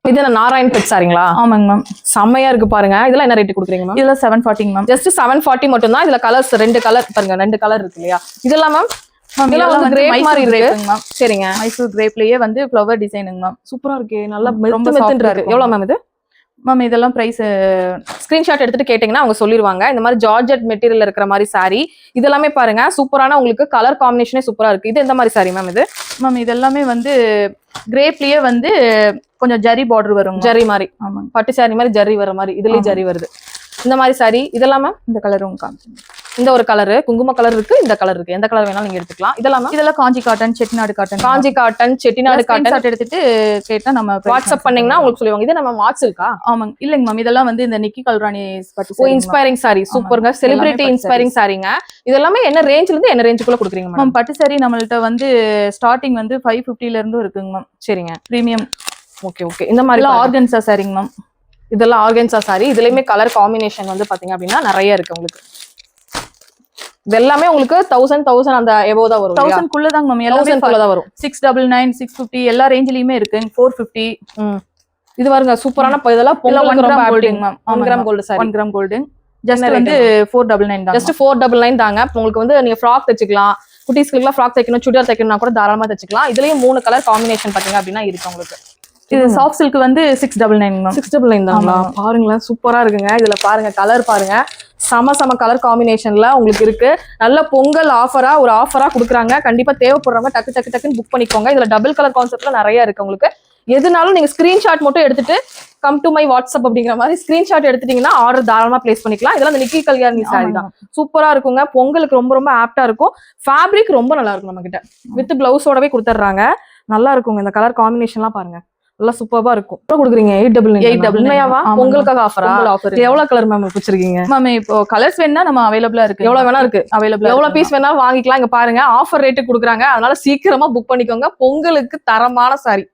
இது என்ன நாராயண் பெட் சாரிங்களா? ஆமாங்க மேம். செம்மையா இருக்கு பாருங்க. இதெல்லாம் என்ன ரேட் கொடுக்குறீங்க மேம்? இதுல 740 மேம். ஜஸ்ட் 740 மட்டும் தான். இதுல கலர்ஸ் 2 கலர் பாருங்க, 2 கலர் இருக்கு இல்லையா? இதெல்லாம் மேம் இதெல்லாம் வந்து கிரேப் மாதிரி இருக்கு மேம். சரிங்க. மைசூர் கிரேப்லயே வந்து ஃப்ளவர் டிசைனுங்க மேம். சூப்பரா இருக்கு. நல்லா ரொம்ப மெத்து இருக்கு. எவ்வளவு மேம் இது? மேம் இதெல்லாம் பிரைஸ் ஸ்கிரீன்ஷாட் எடுத்துட்டு கேட்டீங்கன்னா அவங்க சொல்லிடுவாங்க. இந்த மாதிரி ஜார்ஜெட் மெட்டீரியல் இருக்கிற மாதிரி சாரி இதெல்லாமே பாருங்க சூப்பரான உங்களுக்கு கலர் காம்பினேஷனே சூப்பரா இருக்கு. இது எந்த மாதிரி சாரி மேம் இது? மேம் இதெல்லாமே வந்து கிரேப்லயே வந்து கொஞ்சம் ஜரி பார்டர் வரும். ஜரி மாதிரி. ஆமாங்க. பட்டு சாரி மாதிரி ஜரி வர மாதிரி இதுலயும் ஜரி வருது. இந்த மாதிரி சாரி இதெல்லாம் மேம் இந்த கலரும் காமிச்சு. இந்த ஒரு கலரு குங்கும கலர் இருக்கு, இந்த கலர் இருக்கு. எந்த கலர் வேணாலும் நீங்க எடுத்துக்கலாம். இதெல்லாம் காஞ்சி காட்டன், செட்டிநாடு காட்டன். காஞ்சி காட்டன், செட்டிநாடு காட்டன் எடுத்துட்டு கேட்டா நம்ம வாட்ஸ்அப் பண்ணீங்கன்னா உங்களுக்கு சொல்லுவாங்க. இது நம்ம வாட்ஸ்அப்க்கா? ஆமாங்க. இல்லைங்க மேம் இதெல்லாம் வந்து இந்த நிக்கி கல்ராணி பட்டு இன்ஸ்பைரிங் சாரி. சூப்பர்ங்க. செலிபிரிட்டி இன்ஸ்பைரிங் சாரிங்க. இதெல்லாமே என்ன ரேஞ்ச்ல இருந்து என்ன ரேஞ்சுக்குள்ள கொடுக்குறீங்க மேம்? பட்டு சாரி நம்மள்ட்ட வந்து ஸ்டார்டிங் வந்து 550 ல இருந்து இருக்குங்க மேம். சரிங்க. பிரீமியம். Okay okay. இந்த மாதிரி ஆர்கன்சா சாரிங்க மேம். இதெல்லாம் ஆர்கன்சா சாரி. இதுலயுமே கலர் காம்பினேஷன் வந்து பாத்தீங்க அப்படின்னா நிறைய இருக்கு உங்களுக்கு. இது எல்லாமே உங்களுக்கு 1000 அந்த எபோவ் தான் வரும். 1000 குள்ள தாங்க மேம். எல்லாமே 1000 குள்ள தான் வரும். 699 650 எல்லா ரேஞ்சிலயுமே இருக்கு. 450. இது பாருங்க சூப்பரான இதெல்லாம் பொங்கலுக்கு ரொம்ப ஆப்டிங் ma'am. 1 gram gold sari. 1 gram gold just வந்து 499 தான். ஜஸ்ட் 499 தாங்க. உங்களுக்கு வந்து நீங்க ஃப்ராக் தைச்சுக்கலாம். குட்டீஸ்க்குலாம் ஃப்ராக் தைக்கணும், சுடிதார் தைக்கணும்னா கூட தாராளமா தைச்சுக்கலாம். இதுலயும் 3 கலர் காம்பினேஷன் பாத்தீங்க அப்படின்னா இருக்கு உங்களுக்கு. இது சாஃப்ட் சில்க் வந்து 699 மேம். 699 தாங்களா? பாருங்களேன் சூப்பரா இருக்குங்க. இதுல பாருங்க கலர் பாருங்க. சம கலர் காம்பினேஷன்ல உங்களுக்கு இருக்கு. நல்ல பொங்கல் ஆஃபரா கொடுக்குறாங்க. கண்டிப்பா தேவைப்படுறவங்க டக்குன்னு புக் பண்ணிக்கோங்க. இதுல டபுள் கலர் கான்செப்ட்ல நிறைய இருக்கு உங்களுக்கு. எதுனாலும் நீங்க ஸ்கிரீன்ஷாட் மட்டும் எடுத்துட்டு கம் டு மை வாட்ஸ்அப் அப்படிங்கிற மாதிரி ஸ்கிரீன்ஷாட் எடுத்துட்டீங்கன்னா ஆர்டர் தாராளமா பிளேஸ் பண்ணிக்கலாம். இதெல்லாம் இந்த நிக்கி கல்யாணி சாரி தான். சூப்பரா இருக்குங்க. பொங்கலுக்கு ரொம்ப ஆப்டா இருக்கும். ஃபேப்ரிக் ரொம்ப நல்லா இருக்கும். நம்ம கிட்ட வித் பிளவுஸோடவே கொடுத்துட்றாங்க. நல்லா இருக்குங்க. இந்த கலர் காம்பினேஷன்லாம் பாருங்க நல்லா சூப்பரா இருக்கும். கொடுக்குறீங்க 899. உண்மையாவா? பொங்கலுக்காக ஆஃபரா? எவ்வளவு கலர் மேம் வச்சிருக்கீங்க மேம்? இப்போ கலர்ஸ் வேணா நம்ம அவைலபிளா இருக்கு. எவ்வளவு வேணா இருக்கு அவைலபிள். எவ்வளவு பீஸ் வேணாலும் வாங்கிக்கலாம். இங்க பாருங்க ஆஃபர் ரேட்டு கொடுக்குறாங்க. அதனால சீக்கிரமா புக் பண்ணிக்கோங்க. பொங்கலுக்கு தரமான சாரி.